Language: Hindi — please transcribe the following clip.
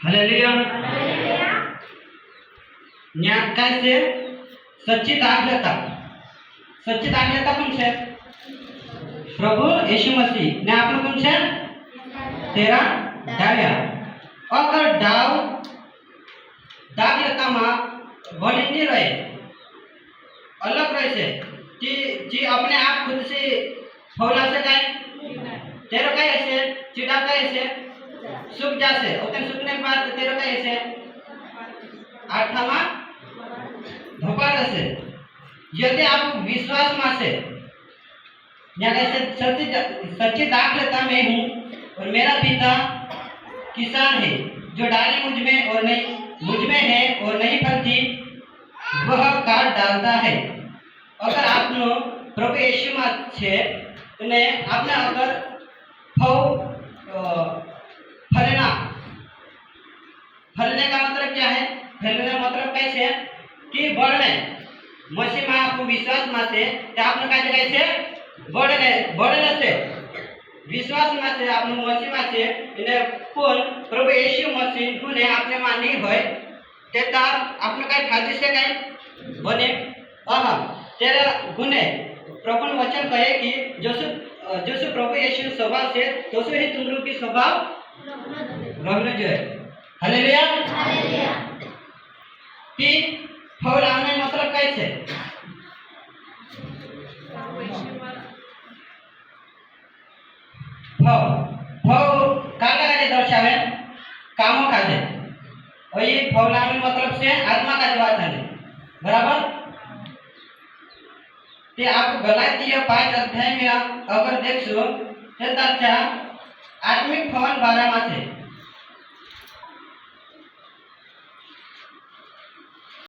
हालेलुया। न्या काय છે સચ્ચી દાખલતા કોણ છે? પ્રભુ यीशु मसीह ने આપણું કોણ છે? તેરા ડાવ્યા અગર દાખલતામાં बने नहीं रहे, अलग रहे से कि जी अपने आप खुद से फौला से काय तेरो काय ऐसे चिड़ा काय ऐसे सुख जासे उतने सुखने के बाद तेरो काय ऐसे आठमा धोपा से यदि आप विश्वास में से या कैसे सच्ची दाखलता में हूँ और मेरा पिता किसान है जो डाली मुझ में और नहीं मुझ में है और नहीं फलती वह काट डालता है। अगर आपनो प्रभु यीशु में छे ने आपने अगर फलने का मतलब क्या है? फलने का मतलब कैसे है कि बढ़ने मसीह में आपको विश्वास में से आपने क्या कैसे बढ़ने से विश्वास में से आपने मसीह में से इन्हें कौन प्रभु यीशु मसीह गुने आपने मानी होय तेता आपने काय फायदे से काय बने तेरा गुने प्रभु वचन कहे कि जैसे प्रभु यीशु स्वभाव से तोसे ही तुम लोग की स्वभाव रहना चाहिए। हालेलुया। कि फल आने मतलब कैसे काटे दर्शावे कामों काजे और ये फौलाने मतलब से आत्मा का जवाब है बराबर। ते आप गलातिया 5 अध्याय में अगर देखो तो आत्मिक फल 12 में से